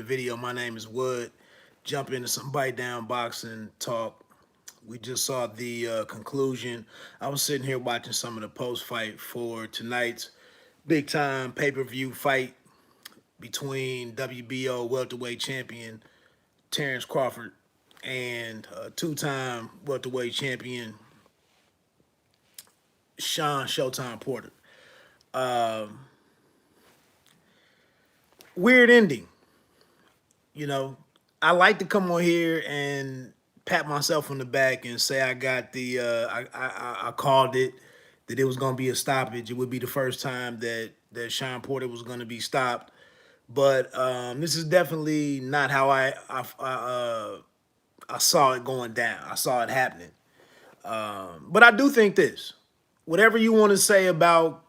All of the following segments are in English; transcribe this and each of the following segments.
video. My name is Wood. Jump into some bite down boxing talk. We just saw the conclusion. I was sitting here watching some of the post fight for tonight's big time pay per view fight between WBO welterweight champion Terence Crawford and two-time welterweight champion Shawn Showtime Porter. Um, Weird ending. You know, I like to come on here and pat myself on the back and say I got the I called it, that it was going to be a stoppage. It would be the first time that Shawn Porter was going to be stopped. But this is definitely not how I saw it going down. I saw it happening. But I do think this. Whatever you want to say about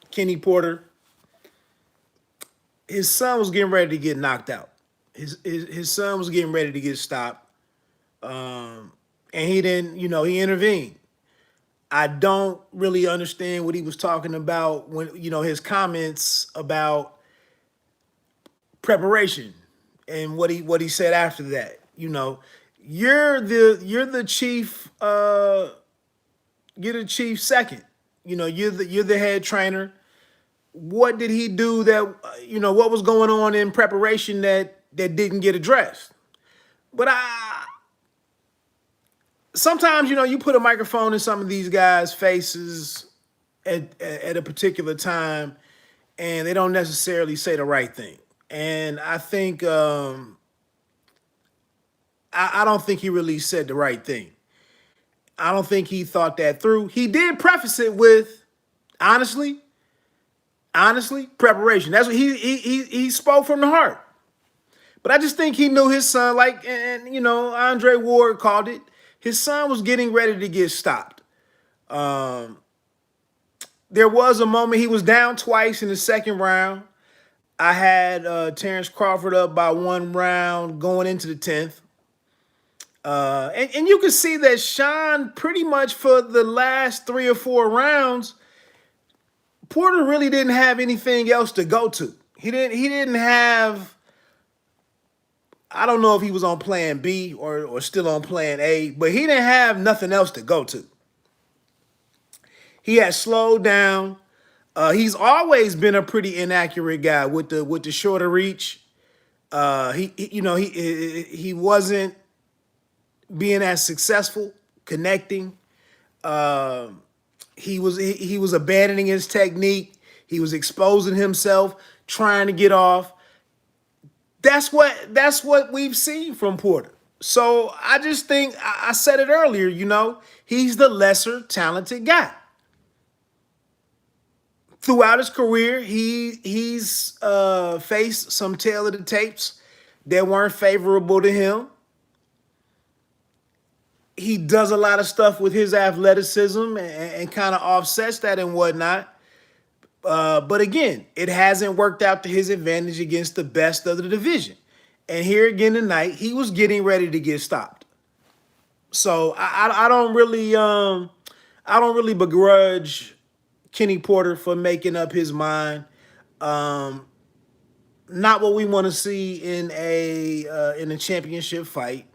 Kenny Porter, his son was getting ready to get knocked out. His son was getting ready to get stopped. And he didn't, he intervened. I don't really understand what he was talking about when, his comments about preparation and what he said after that. You're the chief you're the chief second. You're the head trainer. What did he do that what was going on in preparation that didn't get addressed? But I sometimes you put a microphone in some of these guys' faces at a particular time, and they don't necessarily say the right thing. And I think I don't think he really said the right thing. I don't think he thought that through. He did preface it with honestly, preparation. That's what he spoke from the heart. But I just think he knew his son, like, and Andre Ward called it. His son was getting ready to get stopped. There was a moment he was down twice in the second round. I had Terence Crawford up by 1 round going into the 10th. And you can see that Shawn pretty much for the last 3 or 4 rounds, Porter really didn't have anything else to go to. He didn't have, I don't know if he was on plan B or still on plan A, but he didn't have nothing else to go to. He had slowed down. He's always been a pretty inaccurate guy with the shorter reach. He wasn't being as successful connecting. He was abandoning his technique. He was exposing himself, trying to get off. That's what we've seen from Porter. So I just think I said it earlier. He's the lesser talented guy. Throughout his career, he's faced some tail of the tapes that weren't favorable to him. He does a lot of stuff with his athleticism and kind of offsets that and whatnot. But again, it hasn't worked out to his advantage against the best of the division. And here again tonight, he was getting ready to get stopped. So I don't really begrudge Kenny Porter for making up his mind. Not what we want to see in a championship fight.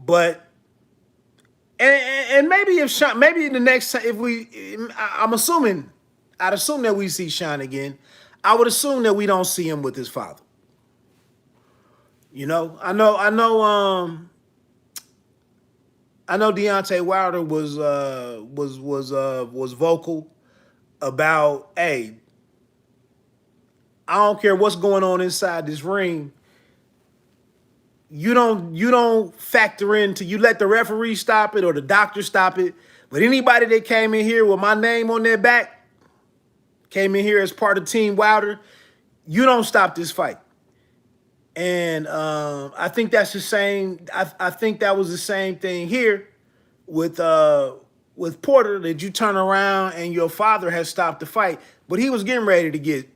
But and maybe if Shawn, maybe in the next time, I'd assume that we see Shawn again. I would assume that we don't see him with his father. I know Deontay Wilder was vocal about, hey, I don't care what's going on inside this ring. You don't factor into, you let the referee stop it or the doctor stop it. But anybody that came in here with my name on their back, came in here as part of Team Wilder, you don't stop this fight. And I think that's the same. I think that was the same thing here with Porter, that you turn around and your father has stopped the fight, but he was getting ready to get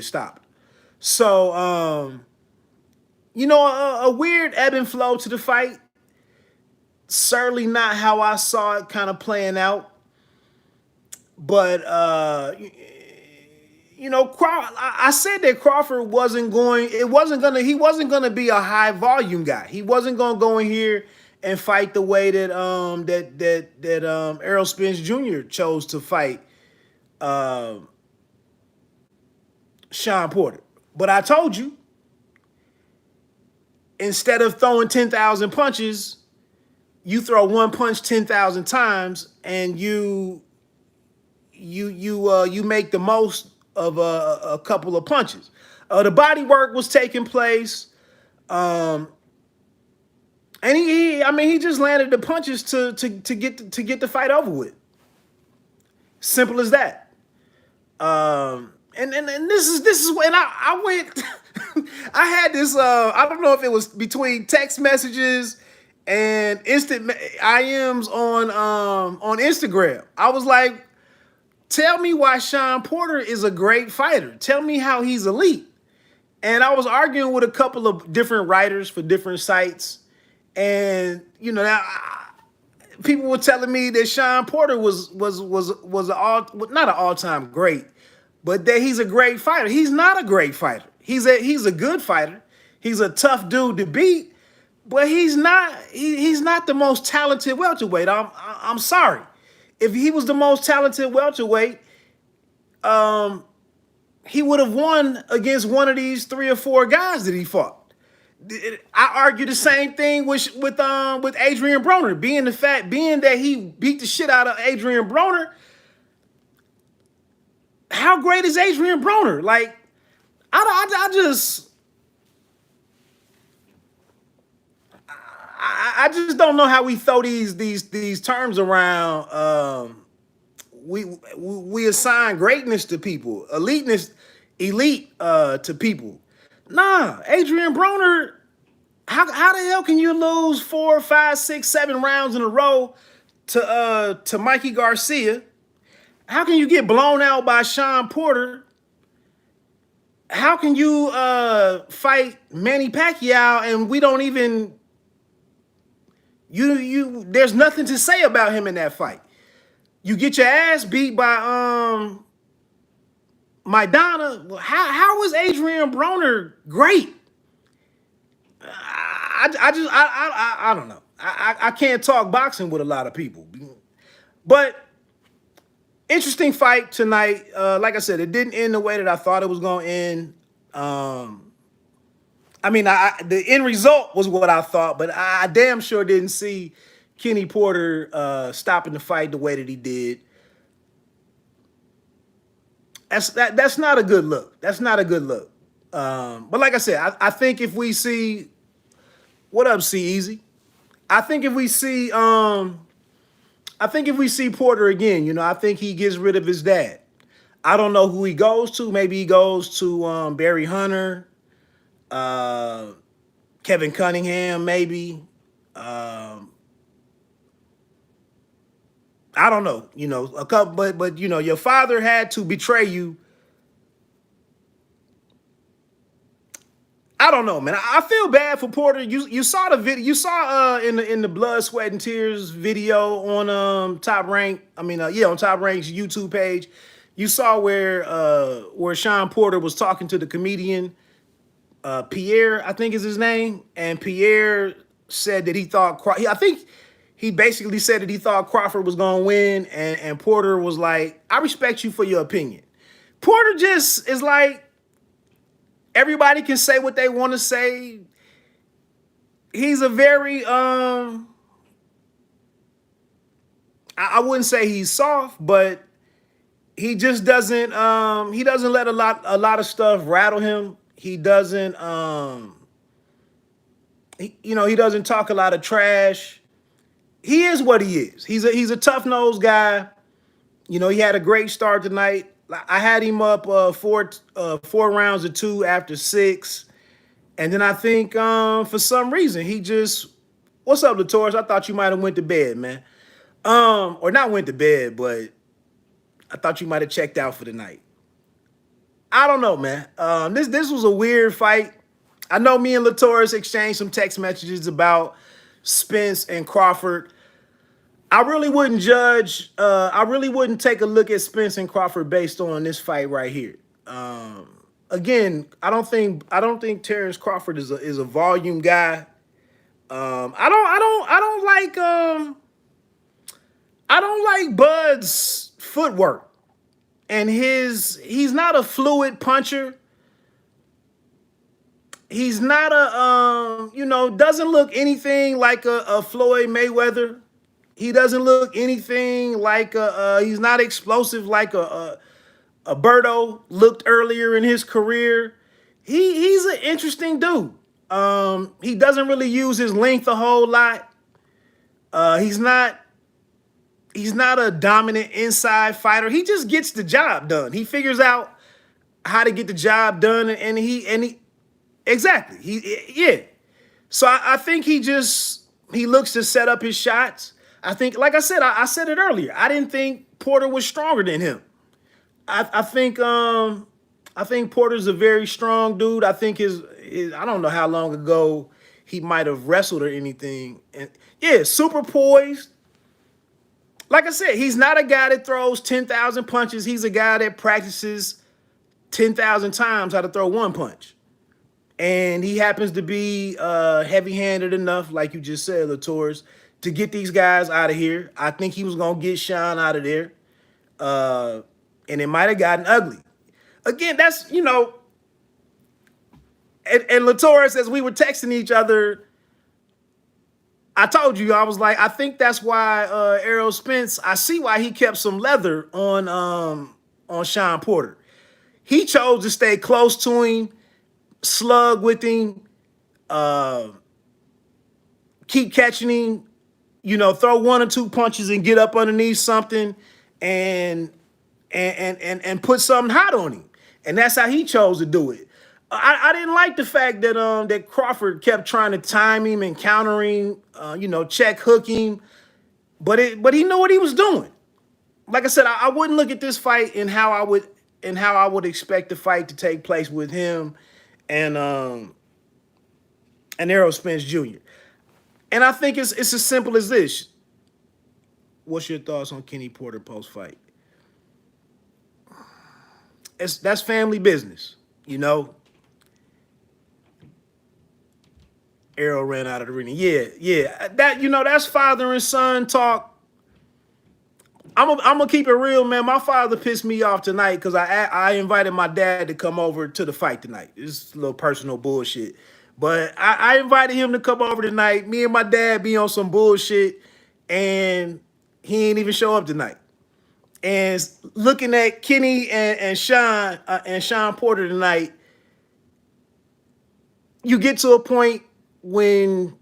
stopped. So a weird ebb and flow to the fight. Certainly not how I saw it kind of playing out. But I said that Crawford wasn't going. It wasn't gonna. He wasn't gonna be a high volume guy. He wasn't gonna go in here and fight the way that Errol Spence Jr. chose to fight Shawn Porter. But I told you, instead of throwing 10,000 punches, you throw one punch 10,000 times, and you make the most of a couple of punches. The body work was taking place, and he just landed the punches to get the fight over with. Simple as that. And this is when I went. I had this. I don't know if it was between text messages and instant IMs on Instagram. I was like, tell me why Shawn Porter is a great fighter. Tell me how he's elite. And I was arguing with a couple of different writers for different sites, and people were telling me that Shawn Porter was not an all-time great, but that he's a great fighter. He's not a great fighter. He's a good fighter. He's a tough dude to beat, but he's not the most talented welterweight. I'm sorry. If he was the most talented welterweight, he would have won against one of these 3 or 4 guys that he fought. I argue the same thing with Adrian Broner, being that he beat the shit out of Adrian Broner. How great is Adrian Broner? Like, I just don't know how we throw these terms around. We assign greatness to people, elite to people. Nah, Adrian Broner. How the hell can you lose 4, 5, 6, 7 rounds in a row to Mikey Garcia? How can you get blown out by Shawn Porter? How can you fight Manny Pacquiao and we don't even there's nothing to say about him in that fight? You get your ass beat by Maidana. How is Adrian Broner great? I don't know. I can't talk boxing with a lot of people, but interesting fight tonight. Like I said, it didn't end the way that I thought it was going to end. The end result was what I thought, but I damn sure didn't see Kenny Porter stopping the fight the way that he did. That's not a good look. That's not a good look. But like I said, I think if we see, what up, C Easy? I think if we see Porter again, I think he gets rid of his dad. I don't know who he goes to. Maybe he goes to Barry Hunter, Kevin Cunningham, maybe. I don't know, a couple, but your father had to betray you. I don't know, man. I feel bad for Porter. You saw the video. You saw in the Blood, Sweat, and Tears video on Top Rank. On Top Rank's YouTube page. You saw where Shawn Porter was talking to the comedian Pierre, I think is his name, and Pierre said that he thought. I think he basically said that he thought Crawford was gonna win, and Porter was like, "I respect you for your opinion." Porter just is like, everybody can say what they want to say. He's a very I wouldn't say he's soft, but he just doesn't he doesn't let a lot of stuff rattle him. He doesn't he doesn't talk a lot of trash. He is what he is. He's a tough-nosed guy. He had a great start tonight. I had him up 4 rounds to 2 after 6. And then I think for some reason he just, what's up, Latoris? I thought you might have went to bed, man. Or not went to bed, but I thought you might have checked out for the night. I don't know, man. This was a weird fight. I know me and Latoris exchanged some text messages about Spence and Crawford. I really wouldn't judge. I really wouldn't take a look at Spence and Crawford based on this fight right here. Again, I don't think Terence Crawford is a volume guy. I don't like Bud's footwork and he's not a fluid puncher. He's not doesn't look anything like a Floyd Mayweather. He doesn't look anything like he's not explosive like a Berto looked earlier in his career. He's an interesting dude. He doesn't really use his length a whole lot. He's not a dominant inside fighter. He just gets the job done. He figures out how to get the job done, and he exactly. Yeah. So I think he looks to set up his shots. I think, like I said it earlier. I didn't think Porter was stronger than him. I think Porter's a very strong dude. I think his I don't know how long ago he might have wrestled or anything. And yeah, super poised. Like I said, he's not a guy that throws 10,000 punches. He's a guy that practices 10,000 times how to throw one punch. And he happens to be heavy-handed enough, like you just said, Latours, to get these guys out of here. I think he was going to get Shawn out of there. And it might have gotten ugly. Again, that's, and Latours, as we were texting each other, I told you, I was like, I think that's why Errol Spence, I see why he kept some leather on Shawn Porter. He chose to stay close to him, slug with him, keep catching him, throw one or two punches and get up underneath something and put something hot on him. And that's how he chose to do it. I didn't like the fact that that Crawford kept trying to time him and counter him, check hook him, but he knew what he was doing. Like I said, I wouldn't look at this fight in how I would expect the fight to take place with him and Errol Spence Jr. And I think it's as simple as this. What's your thoughts on Kenny Porter post-fight? That's family business, Errol ran out of the arena. Yeah. That's father and son talk. I'm gonna keep it real, man. My father pissed me off tonight because I invited my dad to come over to the fight tonight. It's a little personal bullshit. But I invited him to come over tonight. Me and my dad be on some bullshit, and he ain't even show up tonight. And looking at Kenny and Shawn Porter tonight, you get to a point when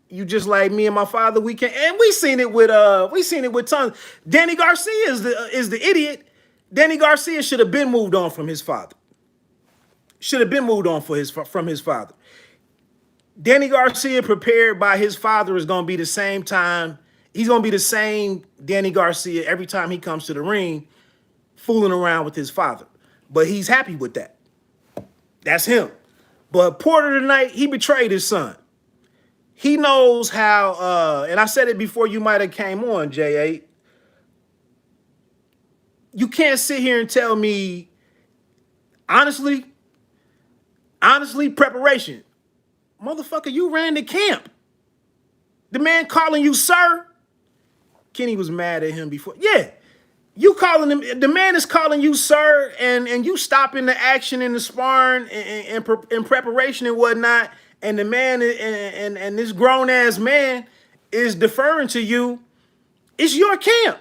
you just like me and my father, we seen it with tons. Danny Garcia is the idiot. Danny Garcia should have been moved on from his father. Should have been moved on from his father. Danny Garcia prepared by his father is going to be the same time. He's going to be the same Danny Garcia every time he comes to the ring, fooling around with his father. But he's happy with that. That's him. But Porter tonight, he betrayed his son. He knows how, and I said it before you might have came on, J8. You can't sit here and tell me, honestly, preparation. Motherfucker, you ran the camp. The man calling you sir. Kenny was mad at him before. Yeah, you calling him, the man is calling you sir, and you stopping the action in the sparring and in preparation and whatnot, and the man and this grown-ass man is deferring to you. It's your camp.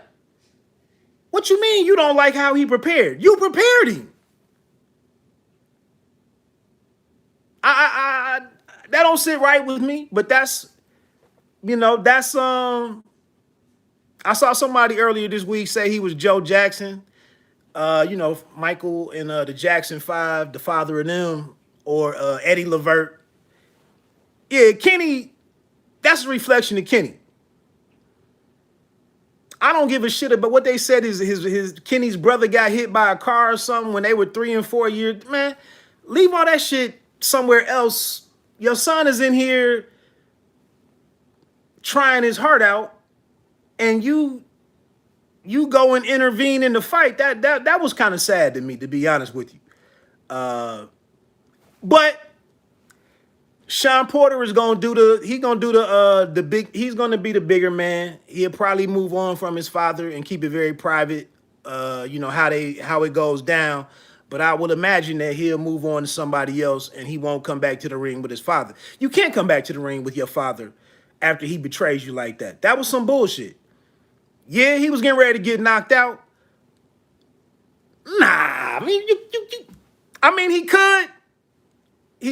What you mean you don't like how he prepared? You prepared him. I that don't sit right with me, but that's I saw somebody earlier this week say he was Joe Jackson. Michael and the Jackson Five, the father of them, or Eddie Levert. Yeah, Kenny, that's a reflection of Kenny. I don't give a shit about what they said his Kenny's brother got hit by a car or something when they were 3 and 4 years. Man, leave all that shit somewhere else. Your son is in here trying his heart out, and you go and intervene in the fight. That was kind of sad to me, to be honest with you. But Shawn Porter is gonna do the big. He's gonna be the bigger man. He'll probably move on from his father and keep it very private. You know how it goes down. But I would imagine that he'll move on to somebody else and he won't come back to the ring with his father. You can't come back to the ring with your father after he betrays you like that. That was some bullshit. Yeah, he was getting ready to get knocked out. Nah, I mean, he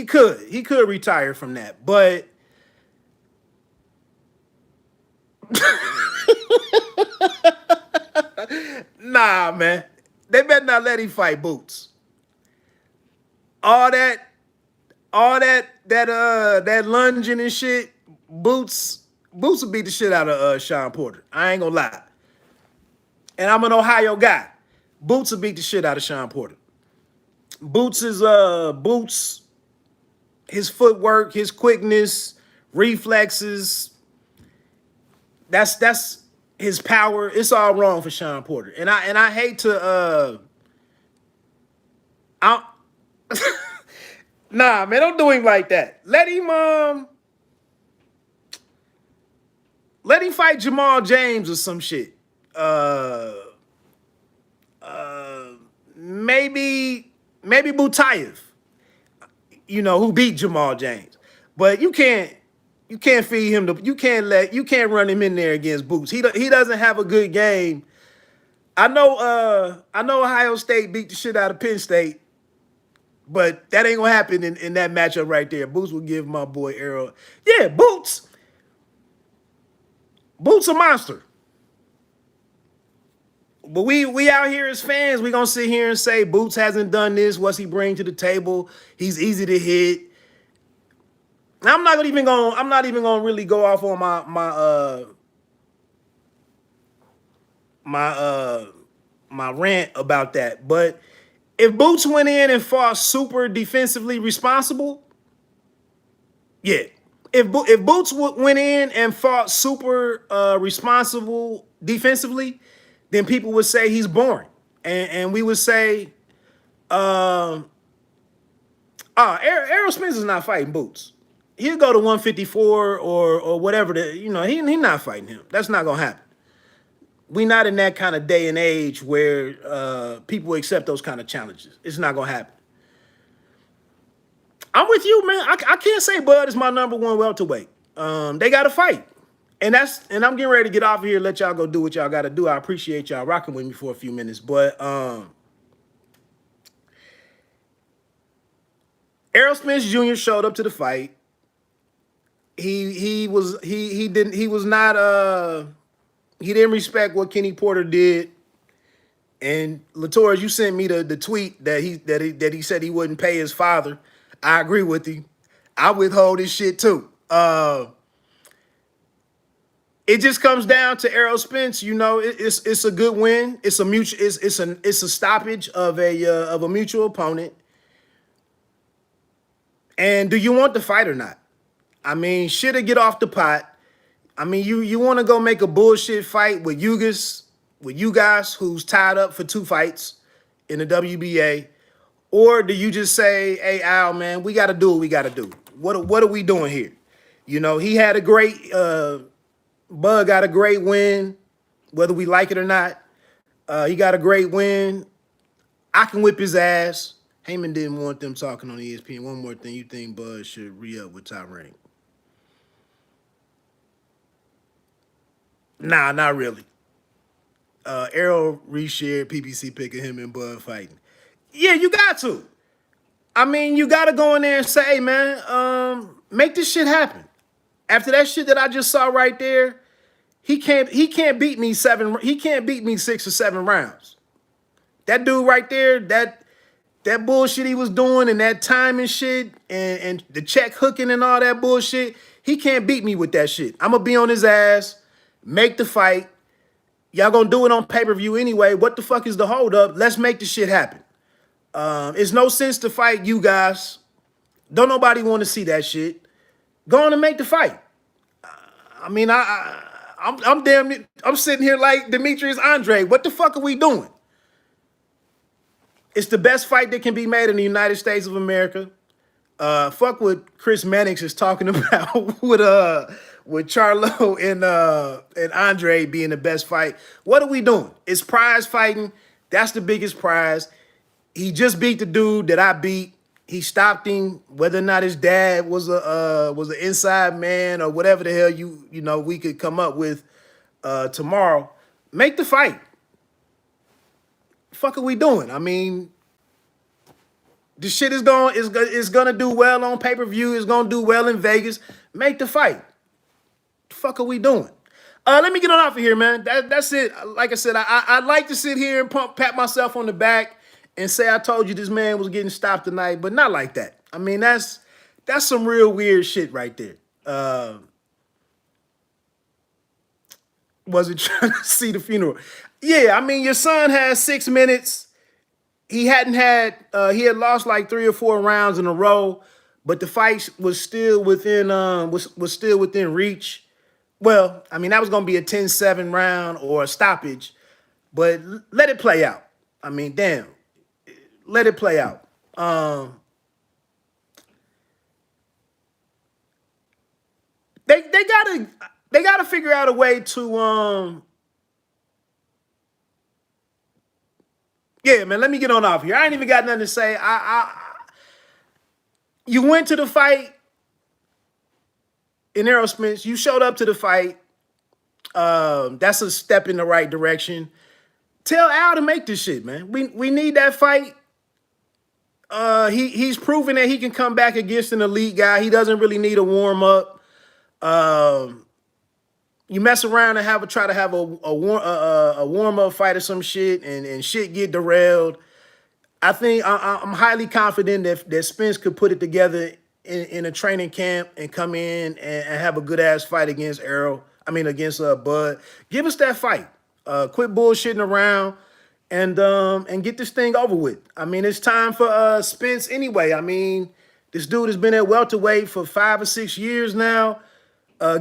could. He could retire from that, but nah, man. They better not let him fight Boots. All that, that lunging and shit. Boots will beat the shit out of Shawn Porter. I ain't gonna lie. And I'm an Ohio guy. Boots will beat the shit out of Shawn Porter. Boots, his footwork, his quickness, reflexes. That's his power. It's all wrong for Shawn Porter. And I hate to I nah, man, don't do him like that. Let him fight Jamal James or some shit. Maybe Butayev, you know, who beat Jamal James. But you can't feed him you can't run him in there against Boots. He doesn't have a good game. I know Ohio State beat the shit out of Penn State, but that ain't gonna happen in that matchup right there. Boots will give my boy Errol. Yeah, Boots a monster. But we out here as fans, we gonna sit here and say Boots hasn't done this. What's he bring to the table? He's easy to hit. I'm not even gonna really go off on my rant about that. But if Boots went in and fought super defensively responsible, yeah. If Boots went in and fought super responsible defensively, then people would say he's boring, and we would say, Errol Spence is not fighting Boots. He'll go to 154 or whatever. He not fighting him. That's not gonna happen. We not in that kind of day and age where people accept those kind of challenges. It's not gonna happen. I'm with you, man. I can't say Bud is my number one welterweight. They got to fight. And I'm getting ready to get off of here, let y'all go do what y'all got to do. I appreciate y'all rocking with me for a few minutes. But Errol Spence Jr. showed up to the fight. He didn't respect what Kenny Porter did. And Latour, you sent me the tweet that he said he wouldn't pay his father. I agree with you. I withhold his shit too. It just comes down to Errol Spence. You know, it's a good win. It's a mutual. It's a stoppage of a mutual opponent. And do you want the fight or not? I mean, shit to get off the pot. I mean, you want to go make a bullshit fight with you guys who's tied up for 2 fights in the WBA. Or do you just say, hey, Al, man, we got to do what we got to do? What are we doing here? You know, he had a great, Bud got a great win, whether we like it or not. He got a great win. I can whip his ass. Heyman didn't want them talking on ESPN. One more thing, you think Bud should re-up with Tyrone? Nah, not really. Errol reshared PPC pick of him and Bud fighting. Yeah, you got to. I mean, you got to go in there and say, hey, man, make this shit happen. After that shit that I just saw right there, he can't beat me 6 or 7 rounds. That dude right there, that bullshit he was doing and that timing shit and the check hooking and all that bullshit, he can't beat me with that shit. I'm going to be on his ass, make the fight. Y'all going to do it on pay-per-view anyway. What the fuck is the holdup? Let's make the shit happen. It's no sense to fight you guys. Don't nobody want to see that shit. Go on and make the fight. I mean, I'm sitting here like Demetrius Andre. What the fuck are we doing? It's the best fight that can be made in the United States of America. Fuck what Chris Mannix is talking about with Charlo and Andre being the best fight. What are we doing? It's prize fighting. That's the biggest prize. He just beat the dude that I beat. He stopped him. Whether or not his dad was an inside man or whatever the hell you know we could come up with tomorrow. Make the fight. Fuck are we doing? I mean, the shit is gonna do well on pay-per-view. It's gonna do well in Vegas. Make the fight. The fuck are we doing? Let me get on off of here, man. That's it. Like I said, I like to sit here and pat myself on the back and say I told you this man was getting stopped tonight, but not like that. I mean, that's some real weird shit right there. Was it trying to see the funeral? Yeah, I mean, your son has 6 minutes. He had lost like 3 or 4 rounds in a row, but the fight was still within was still within reach. Well, I mean, that was gonna be a 10-7 round or a stoppage, but let it play out. I mean, damn, let it play out. They gotta figure out a way to yeah, man. Let me get on off here. I ain't even got nothing to say. You went to the fight in Aerosmith. You showed up to the fight. That's a step in the right direction. Tell Al to make this shit, man. We need that fight. He's proven that he can come back against an elite guy. He doesn't really need a warm up. You mess around and try to have a warm up fight or some shit, and shit get derailed. I think I'm highly confident that Spence could put it together in a training camp and come in and have a good ass fight against against Bud. Give us that fight. Quit bullshitting around and get this thing over with. I mean, it's time for Spence anyway. I mean, this dude has been at welterweight for 5 or 6 years now.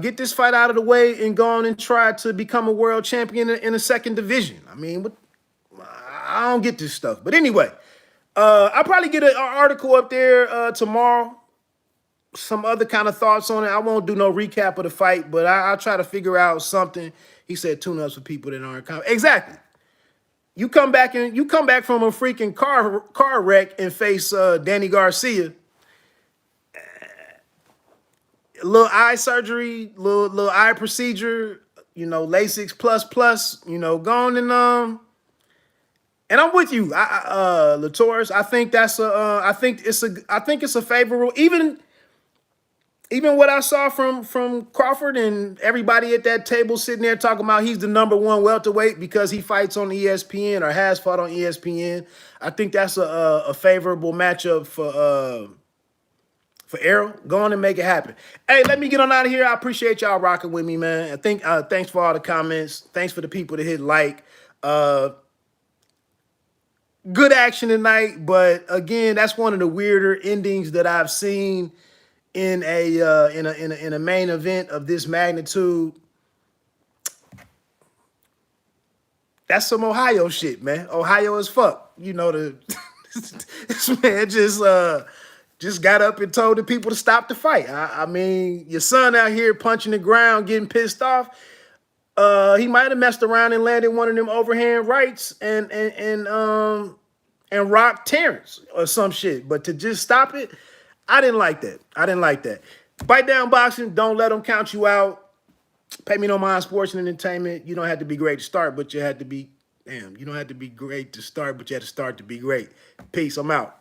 Get this fight out of the way and go on and try to become a world champion in a second division. I mean, I don't get this stuff. But anyway, I'll probably get an article up there tomorrow. Some other kind of thoughts on it. I won't do no recap of the fight, but I'll try to figure out something. He said tune-ups for people that aren't coming. Exactly. You come back from a freaking car wreck and face Danny Garcia. A little eye surgery, little eye procedure, LASIK plus, go on and I'm with you, Latoris. I think I think it's a favorable, even what I saw from Crawford and everybody at that table sitting there talking about he's the #1 welterweight because he fights on ESPN or has fought on ESPN. I think that's a favorable matchup for Errol. Go on and make it happen. Hey, let me get on out of here. I appreciate y'all rocking with me, man. I think thanks for all the comments. Thanks for the people that hit like. Good action tonight, but again, that's one of the weirder endings that I've seen in a main event of this magnitude. That's some Ohio shit, man. Ohio as fuck. This man just got up and told the people to stop the fight. I mean, your son out here punching the ground, getting pissed off. He might have messed around and landed one of them overhand rights and rocked Terence or some shit. But to just stop it, I didn't like that. Bite Down Boxing, don't let them count you out. Pay me no mind, sports and entertainment. You don't have to be great to start, but you had to be, you don't have to be great to start, but you had to start to be great. Peace, I'm out.